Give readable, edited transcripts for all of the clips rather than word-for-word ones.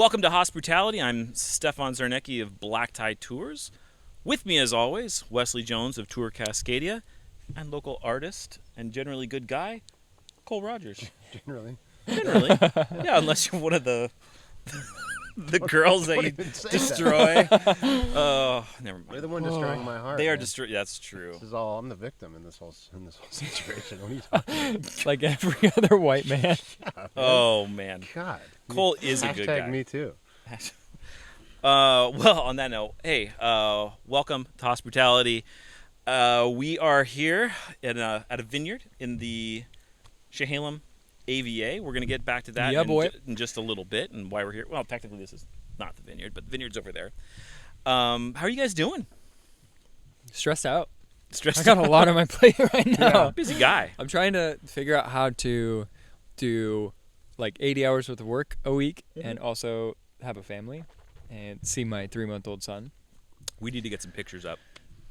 Welcome to Hosbrutality. I'm Stefan Zarnecki of Black Tie Tours. With me, as always, Wesley Jones of Tour Cascadia, and local artist and generally good guy, Cole Rogers. Generally. Yeah, unless you're one of the girls that you destroy. Oh, never mind. You're the one destroying my heart. They are destroying. That's true. I'm the victim in this whole situation. What are you talking about? Like every other white man. Yeah, Oh man, God. Cole is a good guy. Me too. Well, on that note, hey, welcome to Hosbrutality. We are here at a vineyard in the Chehalem AVA. We're going to get back to that in just a little bit and why we're here. Well, technically this is not the vineyard, but the vineyard's over there. How are you guys doing? Stressed out. Stressed I got a lot on my plate right now. Yeah, busy guy. I'm trying to figure out how to do like 80 hours worth of work a week and also have a family and see my 3-month-old son. We need to get some pictures up.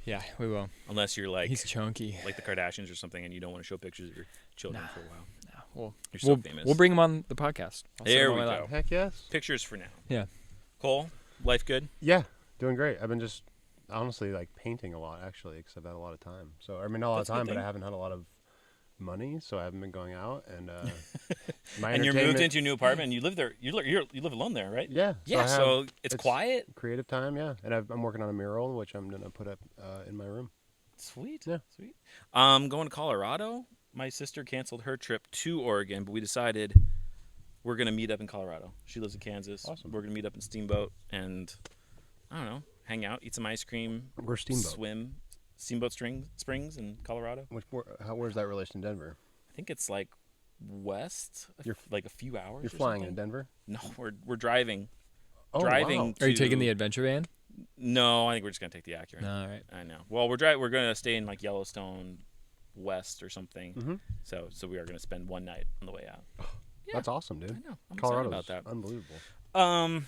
Yeah, we will. Unless you're like he's chunky, like the Kardashians or something, and you don't want to show pictures of your children for a while. No, you're so famous. We'll bring him on the podcast. There we go. Lap. Heck yes. Pictures for now. Yeah. Cole, life good? Yeah, doing great. I've been just honestly like painting a lot actually because I've had a lot of time. So I mean, not a lot of time, but I haven't had a lot of money, so I haven't been going out. And and you're moved into a new apartment, and you live there. You live alone there, right? Yeah. Yeah. So it's quiet. Creative time, yeah. And I'm working on a mural, which I'm gonna put up in my room. Sweet. Yeah. Sweet. Going to Colorado. My sister canceled her trip to Oregon, but we decided we're going to meet up in Colorado. She lives in Kansas. Awesome. We're going to meet up in Steamboat and, I don't know, hang out, eat some ice cream. Where's Steamboat? Swim. Steamboat Springs in Colorado. Where's that relation to Denver? I think it's like west, like a few hours. You're flying in Denver? No, we're driving. Oh, driving. Wow. Are you taking the adventure van? No, I think we're just going to take the Acura. All right. I know. Well, we're going to stay in like Yellowstone West or something. Mm-hmm. So we are going to spend one night on the way out. Yeah. That's awesome, dude. I know. I'm Colorado's excited about that. Unbelievable.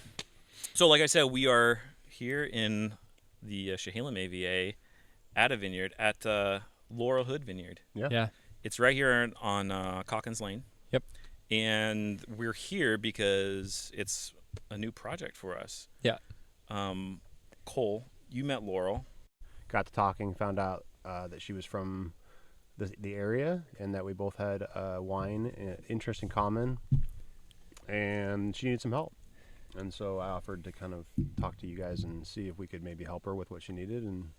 So like I said, we are here in the Chehalem AVA at a vineyard at Laurel Hood Vineyard. Yeah. It's right here on Calkins Lane. Yep. And we're here because it's a new project for us. Yeah. Cole, you met Laurel. Got to talking, found out that she was from the area and that we both had wine interest in common, and she needed some help. And so I offered to kind of talk to you guys and see if we could maybe help her with what she needed, and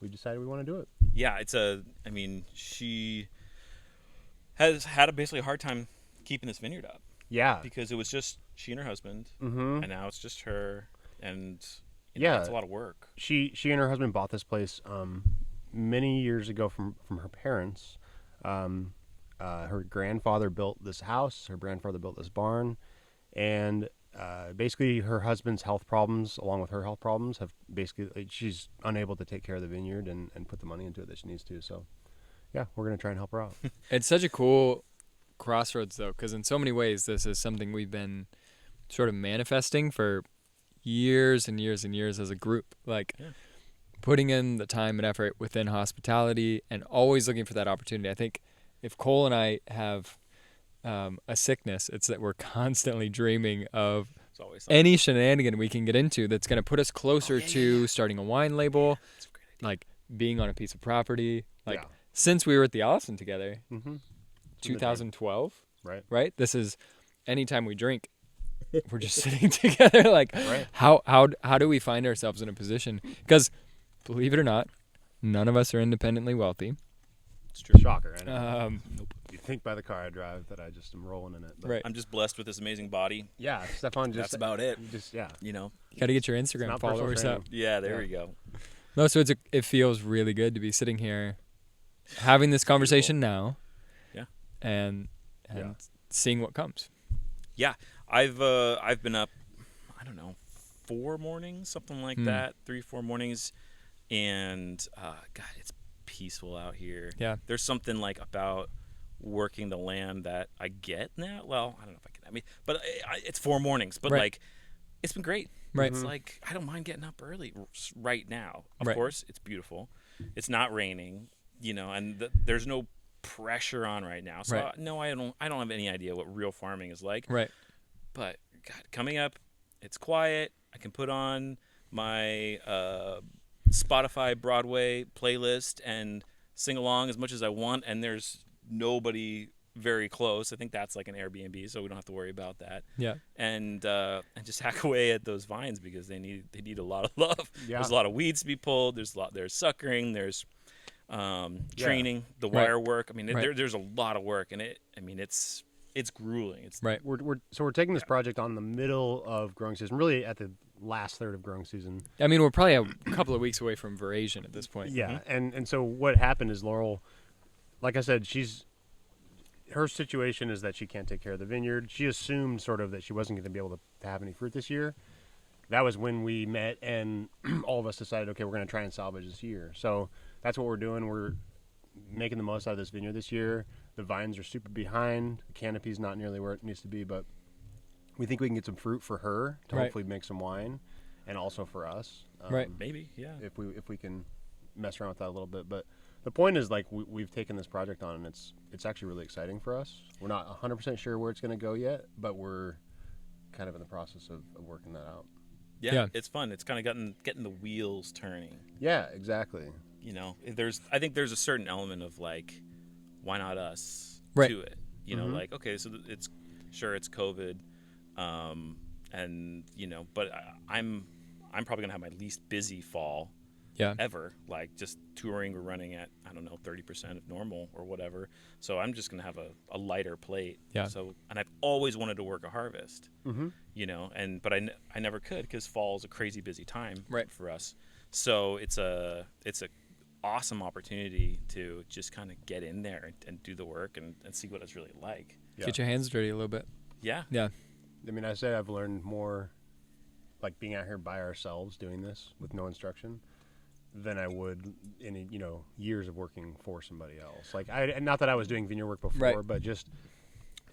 we decided we want to do it. Yeah, she has had basically a hard time keeping this vineyard up. Yeah. Because it was just she and her husband, Mm-hmm. and now it's just her, and it's a lot of work. She and her husband bought this place many years ago from her parents. Her grandfather built this house. Her grandfather built this barn, and basically her husband's health problems, along with her health problems, have basically she's unable to take care of the vineyard and put the money into it that she needs to. So, yeah, we're gonna try and help her out. It's such a cool crossroads though, because in so many ways this is something we've been sort of manifesting for years and years and years as a group, putting in the time and effort within hospitality and always looking for that opportunity. I think if Cole and I have a sickness, it's that we're constantly dreaming of any shenanigan we can get into that's going to put us closer to starting a wine label, like being on a piece of property, since we were at the Allison together. Mm-hmm. 2012, right? This is anytime we drink, we're just sitting together. How do we find ourselves in a position? Because believe it or not, none of us are independently wealthy. It's true. Shocker. I know. Nope. You think by the car I drive that I just am rolling in it. But right. I'm just blessed with this amazing body. Yeah, Stefan. That's about it. You know. You got to get your Instagram followers up. Yeah, there we go. No, so it feels really good to be sitting here, having this conversation now. Yeah. And seeing what comes. Yeah, I've been up, I don't know, 4 mornings, something like that, 3-4 mornings, and God, it's peaceful out here. Yeah, there's something like about working the land that I get now. Well, I don't know if I get. But it's 4 mornings, but like, it's been great. Right. It's like I don't mind getting up early right now. Of course, it's beautiful. It's not raining, and there's no pressure on right now. So no, I don't have any idea what real farming is like. Right. But God, coming up, it's quiet. I can put on my Spotify Broadway playlist and sing along as much as I want, and there's nobody very close. I think that's like an Airbnb, so we don't have to worry about that. Yeah. And just hack away at those vines because they need a lot of love. Yeah. There's a lot of weeds to be pulled. There's suckering. There's training, the wire work. I mean, there's a lot of work, and it's grueling. It's right. We're taking this project on the middle of growing season, really at the last third of growing season. I mean, we're probably a couple of weeks away from veraison at this point. Yeah, and so what happened is Laurel, like I said, her situation is that she can't take care of the vineyard. She assumed sort of that she wasn't going to be able to have any fruit this year. That was when we met, and all of us decided, okay, we're going to try and salvage this year. So that's what we're doing. We're making the most out of this vineyard this year. The vines are super behind. The canopy's not nearly where it needs to be, but we think we can get some fruit for her to hopefully make some wine, and also for us. Maybe, yeah. If we can mess around with that a little bit, but the point is, like, we've taken this project on, and it's actually really exciting for us. We're not 100% sure where it's going to go yet, but we're kind of in the process of working that out. Yeah, it's fun. It's kind of getting the wheels turning. Yeah, exactly. You know, I think there's a certain element of like, why not us to it? You know, like, okay, so it's COVID, and you know, but I'm probably gonna have my least busy fall ever. Like, just touring, we're running at, I don't know, 30% of normal or whatever. So I'm just gonna have a lighter plate. Yeah. So, and I've always wanted to work a harvest. You know, but I never could because fall is a crazy busy time for us. So it's a awesome opportunity to just kind of get in there and do the work and see what it's really like. Yeah. Get your hands dirty a little bit. Yeah. I mean, I say I've learned more, like, being out here by ourselves doing this with no instruction than I would in years of working for somebody else. Like, not that I was doing vineyard work before, but just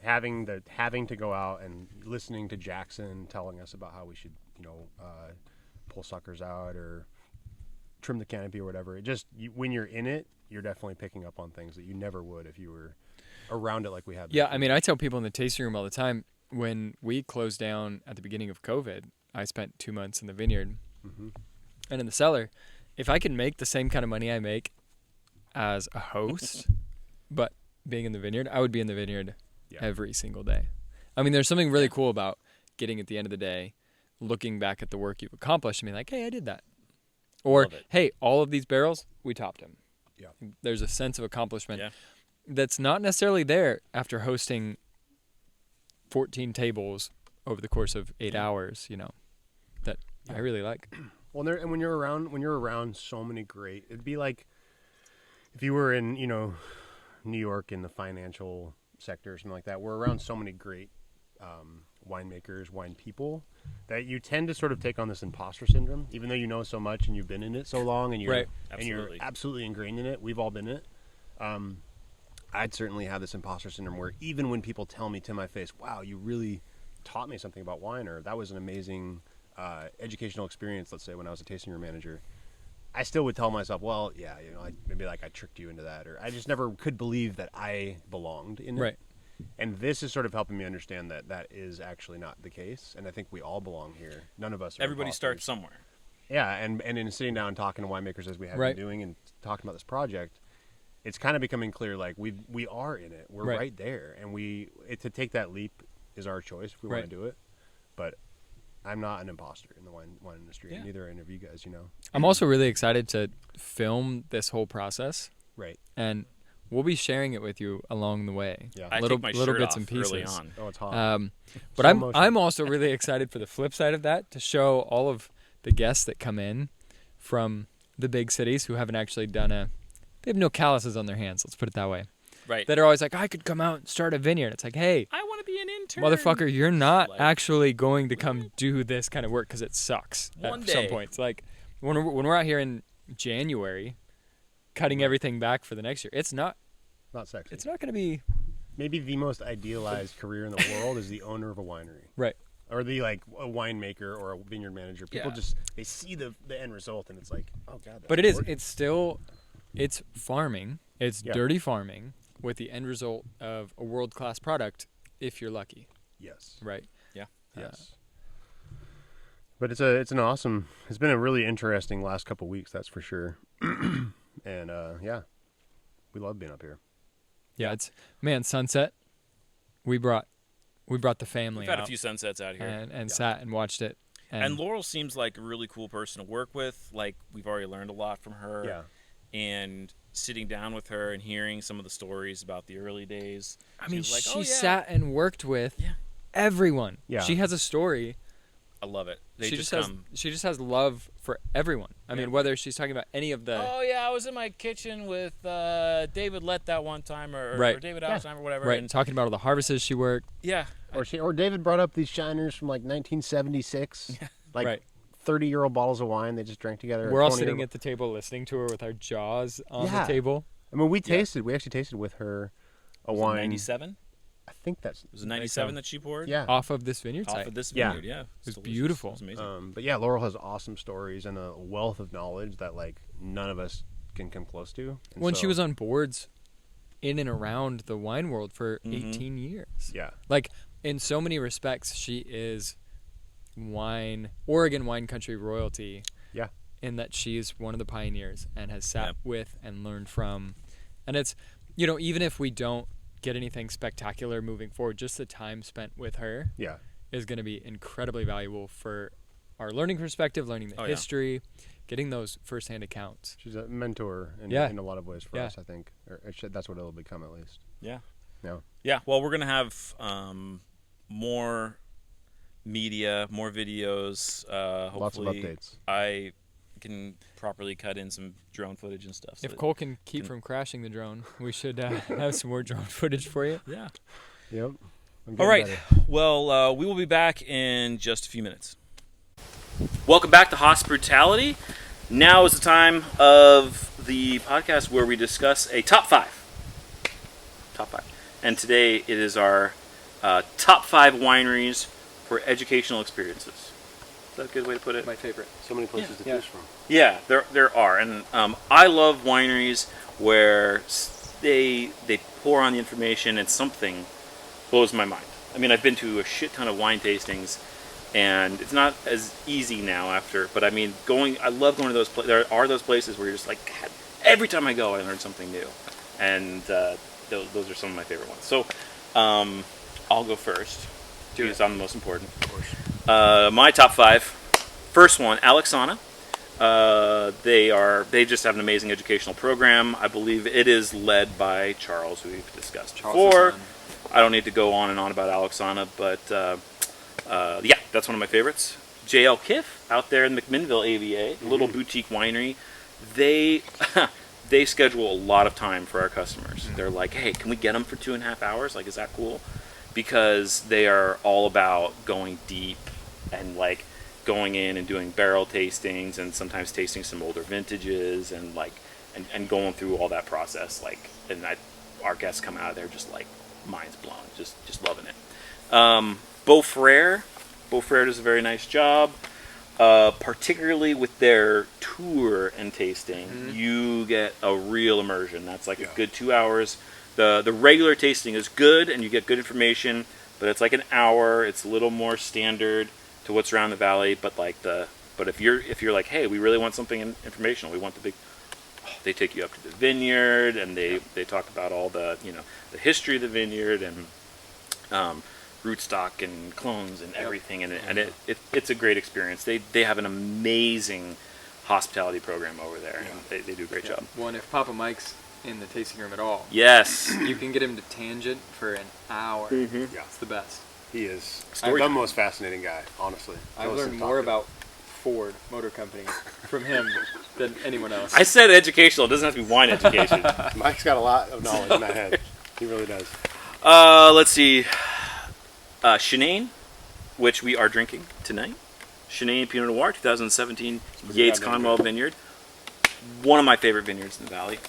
having to go out and listening to Jackson telling us about how we should pull suckers out or trim the canopy or whatever. It just, when you're in it, you're definitely picking up on things that you never would if you were around it like we have. Yeah, I mean, I tell people in the tasting room all the time, when we closed down at the beginning of COVID, I spent 2 months in the vineyard and in the cellar. If I could make the same kind of money I make as a host, but being in the vineyard, I would be in the vineyard every single day. I mean, there's something really cool about getting at the end of the day, looking back at the work you've accomplished and being like, hey, I did that. Or, hey, all of these barrels, we topped them. Yeah. There's a sense of accomplishment that's not necessarily there after hosting 14 tables over the course of 8 hours, that I really like. Well, and when you're around so many great, it'd be like if you were in, New York in the financial sector or something like that. We're around so many great winemakers, wine people, that you tend to sort of take on this imposter syndrome, even though you know so much and you've been in it so long and you're absolutely ingrained in it. We've all been in it. I'd certainly have this imposter syndrome where even when people tell me to my face, wow, you really taught me something about wine, or that was an amazing educational experience, let's say when I was a tasting room manager, I still would tell myself, well, yeah, maybe like I tricked you into that, or I just never could believe that I belonged in it. Right. And this is sort of helping me understand that that is actually not the case. And I think we all belong here. None of us are Everybody imposters. starts somewhere. Yeah, and in sitting down and talking to winemakers as we have been doing and talking about this project, it's kind of becoming clear, like, we are in it. We're right there. And to take that leap is our choice if we want to do it. But I'm not an imposter in the wine industry, and neither are any of you guys, I'm also really excited to film this whole process. Right. And we'll be sharing it with you along the way. Yeah. I little take my little shirt bits off and pieces. early on. Oh, it's hot. But I'm also really excited for the flip side of that, to show all of the guests that come in from the big cities who haven't actually they have no calluses on their hands, let's put it that way. Right. That are always like, I could come out and start a vineyard. It's like, hey, I want to be an intern. motherfucker, you're not actually going to come do this kind of work because it sucks One at day. some points. Like, when we're out here in January cutting everything back for the next year, it's not sexy. It's not going to be... Maybe the most idealized career in the world is the owner of a winery. Right. Or the, like, a winemaker or a vineyard manager. People just, they see the end result and it's like, oh, God. But it's farming. It's dirty farming with the end result of a world-class product if you're lucky. Yes. Right. Yeah. Yes. But it's been a really interesting last couple weeks, that's for sure. And we love being up here. Yeah, sunset. We brought the family. We've had out a few sunsets out here and sat and watched it. And Laurel seems like a really cool person to work with. Like, we've already learned a lot from her. Yeah. And sitting down with her and hearing some of the stories about the early days. I mean, like, she sat and worked with everyone. Yeah. She has a story. I love it. She just has love for everyone. I mean, whether she's talking about any of the... Oh, yeah, I was in my kitchen with David Lett that one time, or David Alsheim or whatever. Right, and talking about all the harvests she worked. Yeah. Or David brought up these shiners from, like, 1976. Yeah. Like, 30-year-old bottles of wine they just drank together. We're all sitting at the table listening to her with our jaws on the table. I mean, we actually tasted with her a wine. 97? I think that's... Was it 97 that she poured? Yeah. Off of this vineyard site. Off of this vineyard, yeah. It was beautiful. It was amazing. But yeah, Laurel has awesome stories and a wealth of knowledge that, like, none of us can come close to. When she was on boards in and around the wine world for 18 years. Yeah. Like, in so many respects, she is Oregon wine country royalty. Yeah. In that she's one of the pioneers and has sat with and learned from. And it's, even if we don't get anything spectacular moving forward, just the time spent with her is going to be incredibly valuable for our learning perspective, learning the history, getting those firsthand accounts. She's a mentor in a lot of ways for us, I think. That's what it'll become, at least. Yeah. Yeah. Yeah, well, we're going to have more media, more videos. Lots of hopefully updates. I can properly cut in some drone footage and stuff. If Cole can keep from crashing the drone, we should have some more drone footage for you. Yeah. Yep. All right. Better. Well, we will be back in just a few minutes. Welcome back to Hosbrutality. Now is the time of the podcast where we discuss a top five. And today it is our top 5 wineries for educational experiences. Is that a good way to put it? My favorite. So many places to choose from. Yeah, there are. And I love wineries where they pour on the information and something blows my mind. I mean, I've been to a shit ton of wine tastings, and it's not as easy now but I mean, I love going to those places. There are those places where you're just like, God, every time I go, I learn something new. And those are some of my favorite ones. So I'll go first, because I'm the most important. Of course. My top 5. First one, Alexana. They just have an amazing educational program. I believe it is led by Charles, who we've discussed before. I don't need to go on and on about Alexana, but that's one of my favorites. JL Kiff out there in McMinnville AVA, little boutique winery. They schedule a lot of time for our customers. They're like, hey, can we get them for 2.5 hours? Like, is that cool? Because they are all about going deep and like going in and doing barrel tastings and sometimes tasting some older vintages and like and going through all that process. Like, and our guests come out of there just like minds blown, just loving it. Beaufrere does a very nice job. Particularly with their tour and tasting, you get a real immersion. That's like a good 2 hours. The regular tasting is good, and you get good information, but it's like an hour. It's a little more standard to what's around the valley. But if you're like, hey, we really want something informational, we want the big. They take you up to the vineyard, and they talk about all the the history of the vineyard and rootstock and clones and everything, and it's a great experience. They have an amazing hospitality program over there, and they do a great job. Well, and if Papa Mike's in the tasting room at all, yes, you can get him to tangent for an hour. Yeah, it's the best. He is the most fascinating guy, honestly. I've learned more about Ford Motor Company from him than anyone else. I said educational. It doesn't have to be wine education. Mike's got a lot of knowledge in that head. He really does. Let's see. Chenin, which we are drinking tonight. Chenin Pinot Noir, 2017 Yates Conwell Vineyard. One of my favorite vineyards in the valley.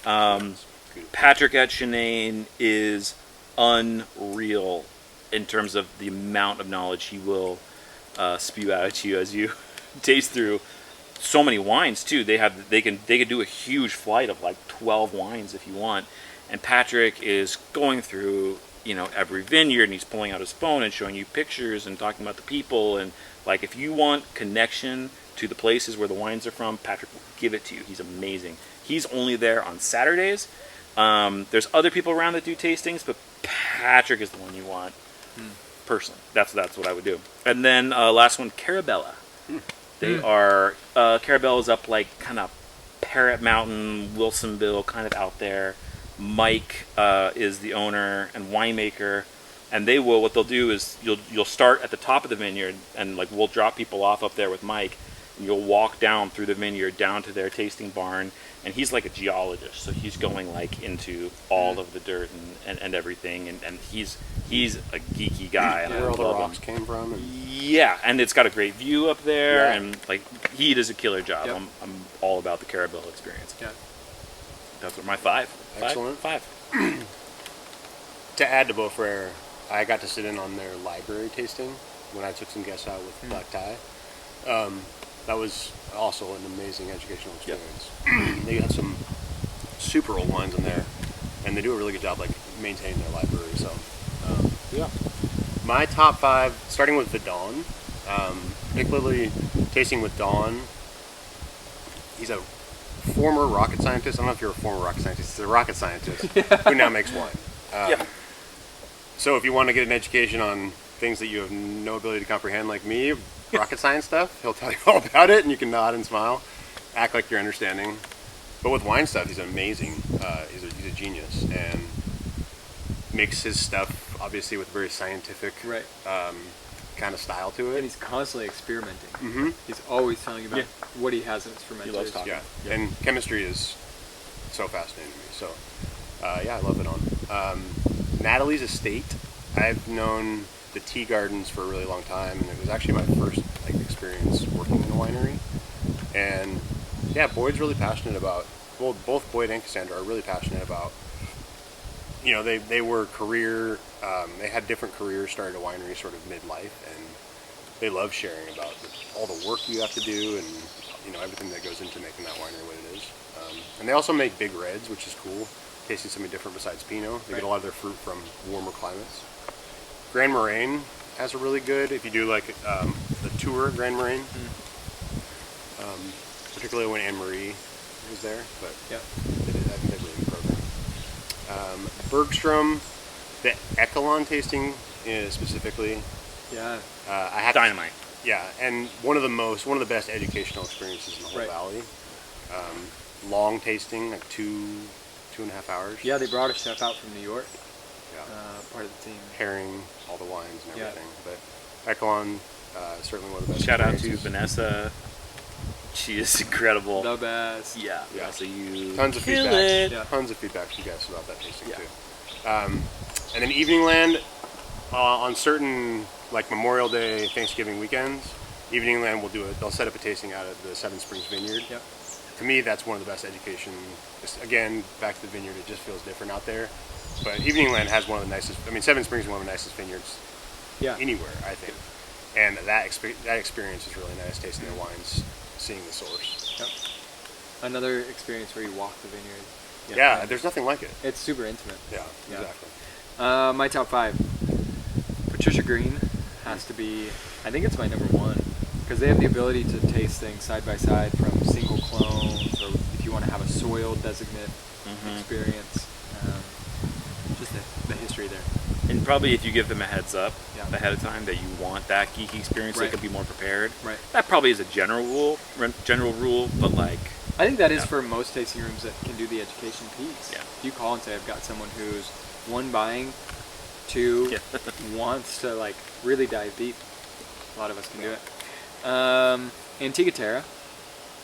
Patrick at Chenin is unreal in terms of the amount of knowledge he will spew out at you as you taste through so many wines too. They can do a huge flight of like 12 wines if you want. And Patrick is going through every vineyard, and he's pulling out his phone and showing you pictures and talking about the people. And like, if you want connection to the places where the wines are from, Patrick will give it to you. He's amazing. He's only there on Saturdays. There's other people around that do tastings, but Patrick is the one you want. Personally, that's what I would do. And then last one, Carabella. They are Carabella's up like kind of Parrot Mountain, Wilsonville, kind of out there. Mike is the owner and winemaker, and what they'll do is you'll start at the top of the vineyard, and like we'll drop people off up there with Mike, and you'll walk down through the vineyard down to their tasting barn, and he's like a geologist, so he's going like into all of the dirt and everything, and he's a geeky guy. And where all the rocks came from. Yeah, and it's got a great view up there, and like he does a killer job. Yep. I'm all about the Carabella experience. Yeah, that's what my five. Excellent. Five. To add to Beaufrere, I got to sit in on their library tasting when I took some guests out with Black Tie. That was also an amazing educational experience. Yep. They had some super old wines in there, and they do a really good job like maintaining their library. So, yeah. My top five, starting with the Dawn, particularly tasting with Dawn. He's a former rocket scientist. I don't know if you're a former rocket scientist. He's a rocket scientist who now makes wine. So if you want to get an education on things that you have no ability to comprehend, like me, rocket science stuff, he'll tell you all about it, and you can nod and smile, act like you're understanding. But with wine stuff, he's amazing. He's a genius, and makes his stuff obviously with a very scientific kind of style to it. And he's constantly experimenting. Mm-hmm. He's always telling you about what he has in his fermenters. He loves talking. Yeah, and chemistry is so fascinating to me. So, I love it on. Natalie's Estate. I've known the tea gardens for a really long time, and it was actually my first experience working in a winery. And Boyd's really passionate about. Well, both Boyd and Cassandra are really passionate about. They were career. They had different careers, started a winery sort of midlife, and they love sharing about all the work you have to do and everything that goes into making that winery what it is. And they also make big reds, which is cool. Tasting something different besides Pinot. They get a lot of their fruit from warmer climates. Grand Moraine has a really good, if you do the tour Grand Moraine, particularly when Anne-Marie was there, but I think they really good program. Bergstrom, the Echelon tasting specifically. Yeah. I have Dynamite. Yeah, and one of the best educational experiences in the whole valley. Long tasting, like 2.5 hours. Yeah, they brought a chef out from New York. Yeah. Part of the team. Pairing all the wines and everything. But Echelon, certainly one of the best. Shout out to Vanessa. She is incredible. The best. Yeah. So you tons of kill feedback. it. Yeah. Tons of feedback from you guys about that tasting too. And then Evening Land, on certain Memorial Day, Thanksgiving weekends, Evening Land will do it. They'll set up a tasting out at the Seven Springs Vineyard. Yep. To me, that's one of the best education. Again, back to the vineyard, it just feels different out there. But Evening Land has one of the nicest. Seven Springs is one of the nicest vineyards anywhere, I think. And that experience is really nice, tasting their wines, seeing the source. Yep. Another experience where you walk the vineyard. Yeah, there's nothing like it. It's super intimate. Yeah, exactly. My top five. Patricia Green has to be, I think it's my number one, because they have the ability to taste things side by side from single clones, or if you want to have a soil designate experience. Just the history there. And probably if you give them a heads up ahead of time that you want that geeky experience, they could be more prepared. Right. That probably is a general rule, but I think that is for most tasting rooms that can do the education piece. Yeah. If you call and say, I've got someone who's one, buying, two, wants to really dive deep, a lot of us can do it. Antigua Terra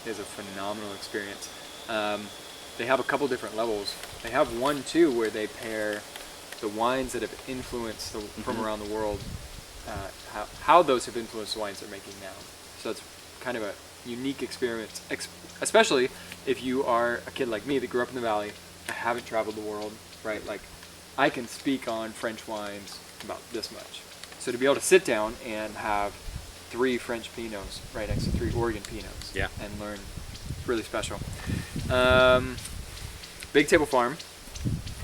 is a phenomenal experience. They have a couple different levels. They have one too where they pair the wines that have influenced from around the world, how those have influenced the wines they're making now. So it's kind of a unique experience, especially if you are a kid like me that grew up in the valley. I haven't traveled the world, right? I can speak on French wines about this much. So to be able to sit down and have 3 French Pinots right next to 3 Oregon Pinots and learn, it's really special. Big Table Farm.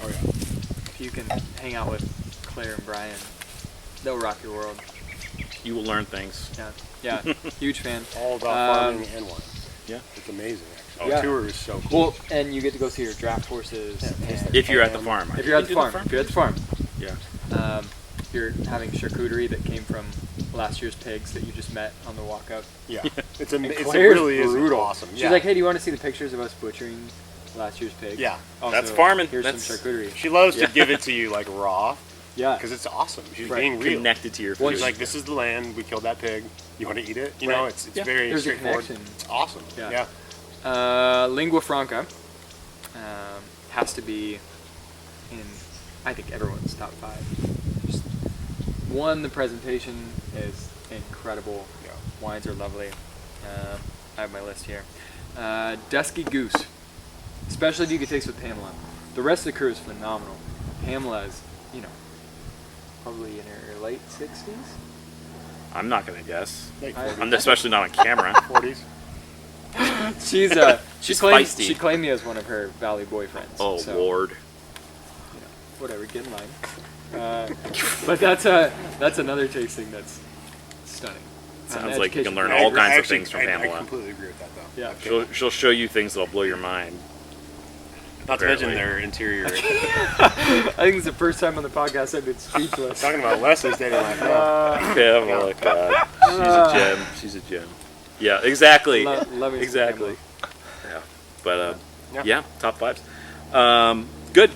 Oh yeah. If you can hang out with Claire and Brian. They'll rock your world. You will learn things. Yeah, huge fan. All about farming and wine. Yeah. It's amazing, actually. Yeah. The tour is so cool. Well, and you get to go see your draft horses. And If you're at the farm. if you're at the farm. Yeah. You're having charcuterie that came from last year's pigs that you just met on the walk up. Yeah. It Claire's really is brutal. awesome. She's like, hey, do you want to see the pictures of us butchering last year's pig? Yeah. Also, That's farming. Here's That's- some charcuterie. She loves to give it to you like raw. Yeah. Because it's awesome. She's Right. being real. Connected to your food. She's like, this is the land. We killed that pig. You want to eat it? You know, it's Yeah. very There's a straightforward. connection. It's awesome. Yeah. Yeah. Lingua franca has to be in, I think, everyone's top 5. Just, one, the presentation is incredible. Yeah. Wines are lovely. I have my list here. Dusky Goose. Specialty you can taste with Pamela. The rest of the crew is phenomenal. Pamela is, probably in her late 60s. I'm not going to guess. Like I'm especially not on camera. 40s. She's She's claimed, feisty. she claimed me as one of her Valley boyfriends. Oh, so, Lord. Whatever, get in line. But that's another tasting that's stunning. Sounds like you can Education. learn I all agree. kinds of Actually, things from I Pamela. completely agree with that, though. Yeah. She'll show you things that'll blow your mind. Not to mention Apparently. their interior. I think it's the first time on the podcast I've been speechless. Talking about Leslie's dating life now. Pamela, God. She's a gem. She's a gem. Yeah, exactly. Love it, Exactly. Yeah. But, Yeah. yeah, top 5s. Good.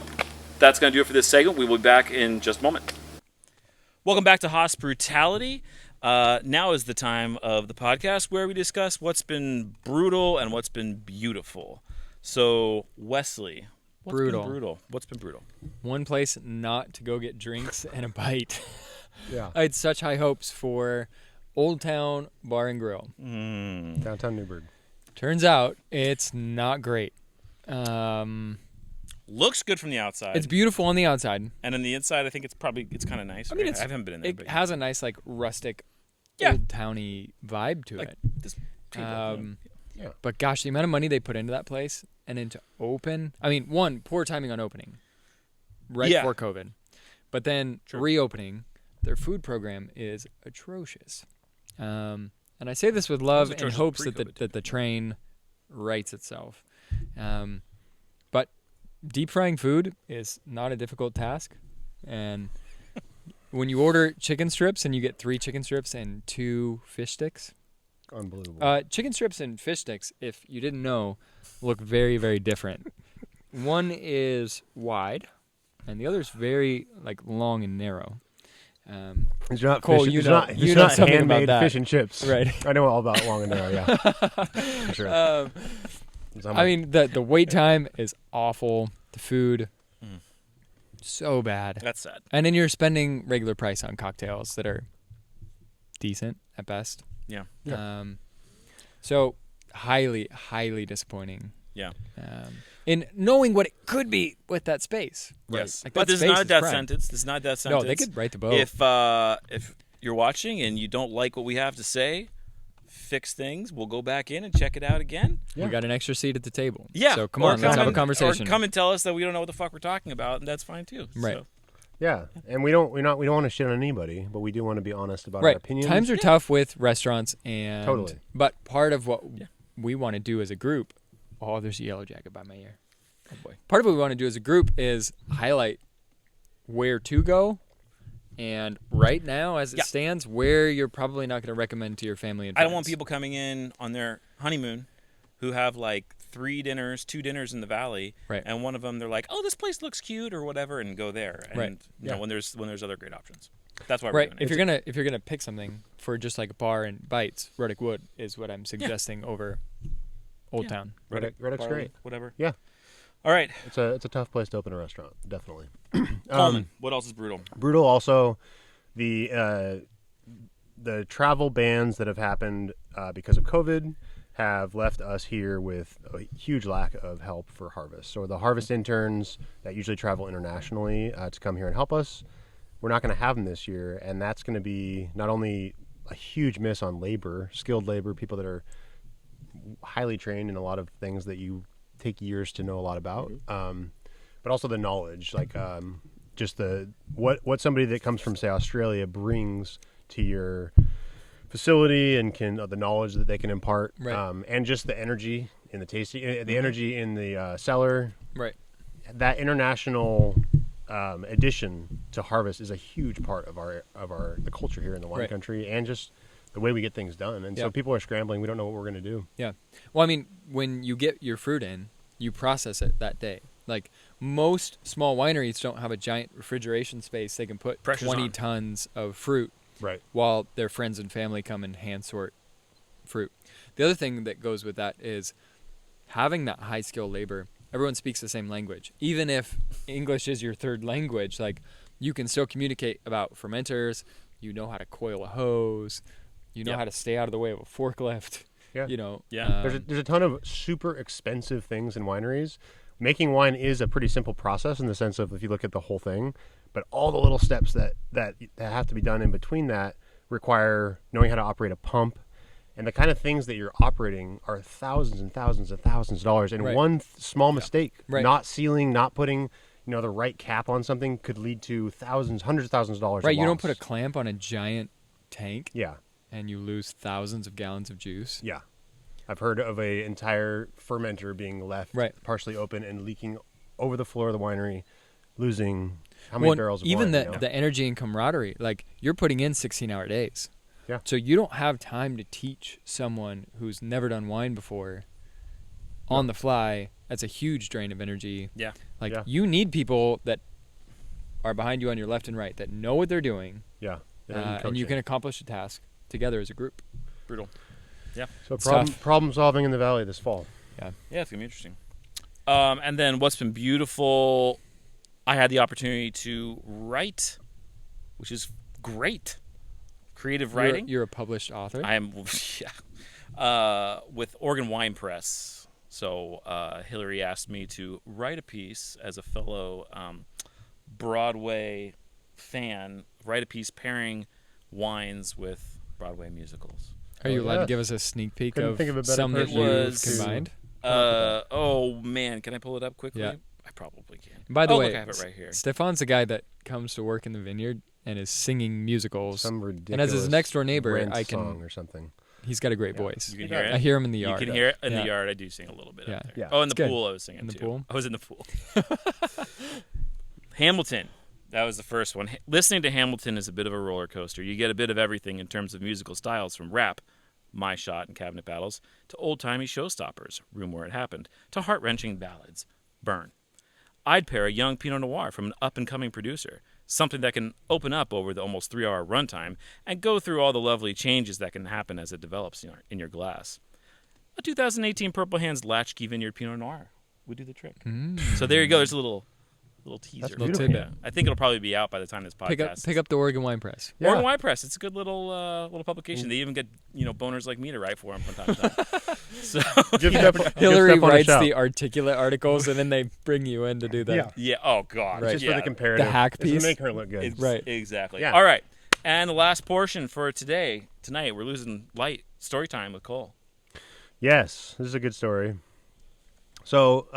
That's going to do it for this segment. We will be back in just a moment. Welcome back to Hosbrutality. Now is the time of the podcast where we discuss what's been brutal and what's been beautiful. So, Wesley, what's Brutal. been brutal? What's been brutal? One place not to go get drinks and a bite. Yeah. I had such high hopes for Old Town Bar and Grill. Downtown Newburgh. Turns out it's not great. Looks good from the outside. It's beautiful on the outside. And on the inside, I think it's kind of nice. I mean, right? I haven't been in there. It but has a nice, like, rustic, Yeah. old towny vibe to like it. this table. Yeah. But gosh, the amount of money they put into that place and into open. I mean, one, poor timing on opening, right Yeah. before COVID. But then True. reopening, their food program is atrocious. And I say this with love and atrocious hopes that pre-COVID. that the train rights itself. But deep frying food is not a difficult task. And when you order chicken strips and you get 3 chicken strips and 2 fish sticks, Unbelievable. chicken strips and fish sticks, if you didn't know, look very, very different. One is wide, and the other is very long and narrow. It's not Cole, fish, you it's know- not, you it's know not something about handmade that. fish and chips. Right. I know all about long and narrow, yeah. For sure. I mean, the wait time is awful. The food, so bad. That's sad. And then you're spending regular price on cocktails that are decent at best. Yeah. So highly, highly disappointing. Yeah. In knowing what it could be with that space. Yes. Like, But that this is space not a is death prime. sentence. This is not a death sentence. No, they could write the boat. If you're watching and you don't like what we have to say, fix things. We'll go back in and check it out again. We got an extra seat at the table. Yeah. So come Or on, let's have a and- conversation. Or come and tell us that we don't know what the fuck we're talking about, and that's fine too. Right. So, Yeah, and we don't want to shit on anybody, but we do want to be honest about our Right. opinions. Times are tough with restaurants and Totally. But part of what we want to do as a group, there's a yellow jacket by my ear. oh boy. Part of what we want to do as a group is highlight where to go, and right now, as it Yeah. stands, where you're probably not going to recommend to your family and I friends. don't want people coming in on their honeymoon who have like 2 dinners in the valley, Right. and one of them they're like, "Oh, this place looks cute" or whatever, and go there. And Right. you know, when there's other great options. That's why we're Right. doing If it. you're gonna pick something for just like a bar and bites, Ruddick Wood is what I'm suggesting over Old Yeah. Town. Reddick's Barley, great. Whatever. Yeah. All right. It's a tough place to open a restaurant, definitely. Coleman, what else is brutal? Brutal also, the travel bans that have happened because of COVID have left us here with a huge lack of help for harvest. So the harvest interns that usually travel internationally to come here and help us, we're not going to have them this year, and that's going to be not only a huge miss on labor, skilled labor, people that are highly trained in a lot of things that you take years to know a lot about, but also the knowledge, like just what somebody that comes from, say, Australia brings to your facility and the knowledge that they can impart, right. and just the energy in the tasting, the energy in the cellar. Right. That international addition to harvest is a huge part of the culture here in the wine country, and just the way we get things done. And so people are scrambling. We don't know what we're going to do. Yeah. Well, I mean, when you get your fruit in, you process it that day. Like most small wineries don't have a giant refrigeration space they can put 20 tons of fruit while their friends and family come and hand sort fruit. The other thing that goes with that is having that high skill labor. Everyone speaks the same language. Even if English is your third language, like you can still communicate about fermenters. You know how to coil a hose. You know how to stay out of the way of a forklift. Yeah. You know. Yeah. There's a ton of super expensive things in wineries. Making wine is a pretty simple process in the sense of if you look at the whole thing, but all the little steps that have to be done in between that require knowing how to operate a pump. And the kind of things that you're operating are thousands and thousands and thousands of dollars. And one small mistake, not sealing, not putting, the right cap on something could lead to thousands, hundreds of thousands of dollars. Right. You don't put a clamp on a giant tank. Yeah. And you lose thousands of gallons of juice. Yeah. I've heard of an entire fermenter being left partially open and leaking over the floor of the winery, losing how many barrels of wine? Even the energy and camaraderie, like you're putting in 16-hour days. Yeah. So you don't have time to teach someone who's never done wine before on the fly. That's a huge drain of energy. Yeah. Like you need people that are behind you on your left and right that know what they're doing. Yeah. And you can accomplish a task together as a group. Brutal. Yeah. So problem solving in the valley this fall. Yeah. Yeah, it's going to be interesting. And then what's been beautiful, I had the opportunity to write, which is great. Creative writing. You're a published author? I am, with Oregon Wine Press. So Hillary asked me to write a piece as a fellow Broadway fan, write a piece pairing wines with Broadway musicals. Are you allowed to give us a sneak peek of some that you've combined? Oh, man. Can I pull it up quickly? Yeah. I probably can. By the way, look, I have it right here. Stefan's the guy that comes to work in the vineyard and is singing musicals. Some ridiculous and as his next door neighbor, song or something. He's got a great voice. You can hear it? I hear him in the yard. You can hear it in the yard. I do sing a little bit out there. Yeah. Oh, in the pool I was singing in the too. Pool? I was in the pool. Hamilton. That was the first one. Listening to Hamilton is a bit of a roller coaster. You get a bit of everything in terms of musical styles, from rap, My Shot and Cabinet Battles, to old-timey showstoppers, Room Where It Happened, to heart-wrenching ballads, Burn. I'd pair a young Pinot Noir from an up-and-coming producer, something that can open up over the almost 3-hour runtime and go through all the lovely changes that can happen as it develops in your glass. A 2018 Purple Hands Latchkey Vineyard Pinot Noir would do the trick. So there you go. There's a little teaser. That's beautiful. Yeah. I think it'll probably be out by the time this podcast. Pick up the Oregon Wine Press. Yeah. Oregon Wine Press. It's a good little publication. They even get boners like me to write for them from time to time. So Hillary writes the articulate articles, and then they bring you in to do that. Yeah. Oh God. Just for the comparative. The hack piece. To make her look good. Right. Exactly. Yeah. All right. And the last portion for tonight, we're losing light. Story time with Cole. Yes, this is a good story. So,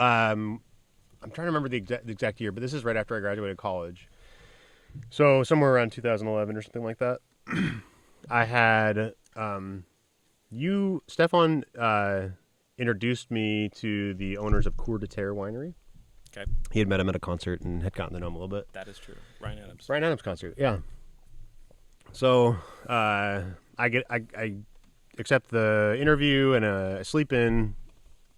I'm trying to remember the exact year, but this is right after I graduated college. So somewhere around 2011 or something like that. I had Stefan introduced me to the owners of Coeur de Terre Winery. Okay. He had met him at a concert and had gotten to know him a little bit. That is true. Ryan Adams. Ryan Adams concert, yeah. So I accept the interview and a sleep in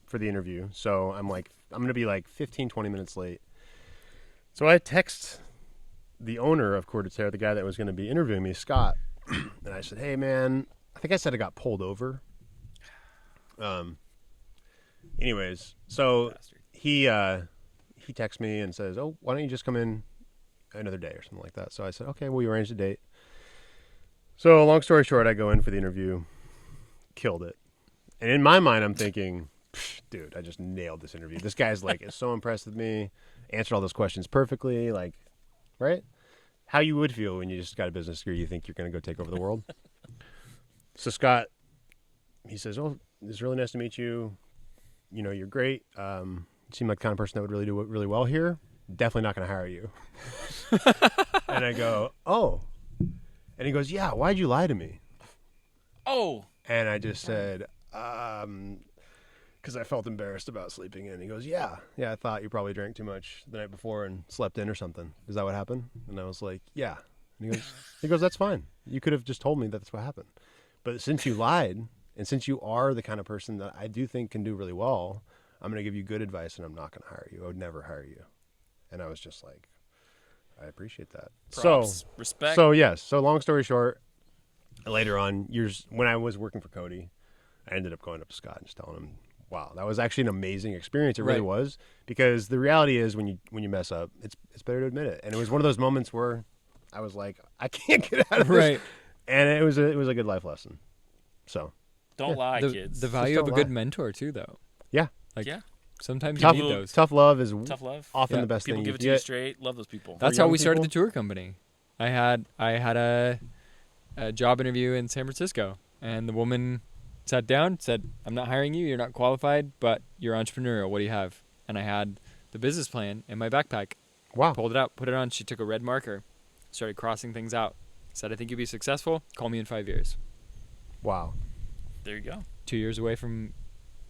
for the interview. So I'm going to be like 15, 20 minutes late. So I text the owner of Coeur de Terre, the guy that was going to be interviewing me, Scott, and I said, "Hey, man," I think I said I got pulled over. Anyways, so he texts me and says, "Oh, why don't you just come in another day," or something like that. So I said, "Okay, we arranged a date." So long story short, I go in for the interview, killed it. And in my mind, I'm thinking, dude, I just nailed this interview. This guy's is so impressed with me, answered all those questions perfectly, right? How you would feel when you just got a business degree, you think you're going to go take over the world. So Scott, he says, "Oh, it's really nice to meet you. You're great. You seem like the kind of person that would really do really well here." definitely not going to hire you. And I go, oh. And he goes, yeah, why'd you lie to me? Oh. And I just said, because I felt embarrassed about sleeping in. He goes, yeah, I thought you probably drank too much the night before and slept in or something. Is that what happened? And I was like, yeah. And he goes, that's fine. You could have just told me that's what happened. But since you lied, and since you are the kind of person that I do think can do really well, I'm going to give you good advice, and I'm not going to hire you. I would never hire you. And I was just like, I appreciate that. Props. Respect. So, yes. So, long story short, later on, when I was working for Cody, I ended up going up to Scott and just telling him, wow, that was actually an amazing experience. It really was. Because the reality is when you mess up, it's better to admit it. And it was one of those moments where I was like, I can't get out of this. Right. And it was a good life lesson. So. Don't lie, kids. The value of a good mentor, too, though. Yeah. Like, sometimes you need those. Tough love is often the best people thing. People give it to you straight. Love those people. That's how we started the tour company. I had a job interview in San Francisco, and the woman sat down, said, I'm not hiring you. You're not qualified, but you're entrepreneurial. What do you have? And I had the business plan in my backpack. Wow. Pulled it out, put it on. She took a red marker, started crossing things out. Said, I think you'll be successful. Call me in 5 years. Wow. There you go. 2 years away from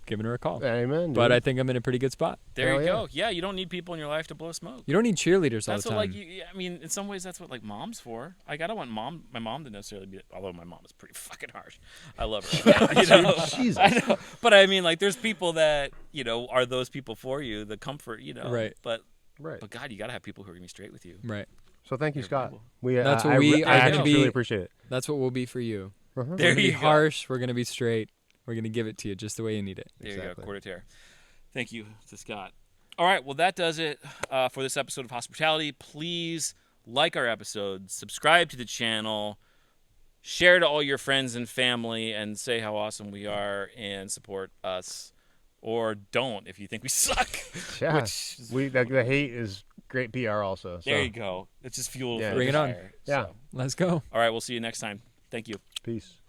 giving her a call. Amen. Dude. But I think I'm in a pretty good spot. There you go. Yeah, you don't need people in your life to blow smoke. You don't need cheerleaders all the time. I mean, in some ways, that's what mom's for. I don't want my mom to necessarily be. Although my mom is pretty fucking harsh. I love her. Jesus. I know. But I mean, there's people that are those people for you. The comfort, Right. But God, you got to have people who are gonna be straight with you. Right. So thank you, Scott. That's what I actually really appreciate it. That's what we'll be for you. Uh-huh. We're going to be harsh. We're going to be straight. We're going to give it to you just the way you need it. There you go, quarter tear. Thank you to Scott. All right, well, that does it for this episode of Hospitality. Please like our episodes, subscribe to the channel, share to all your friends and family, and say how awesome we are and support us. Or don't if you think we suck. Yeah, the hate is great PR also. So. There you go. It's just fuel for Bring it on. fire. Yeah. So. Let's go. All right, we'll see you next time. Thank you. Peace.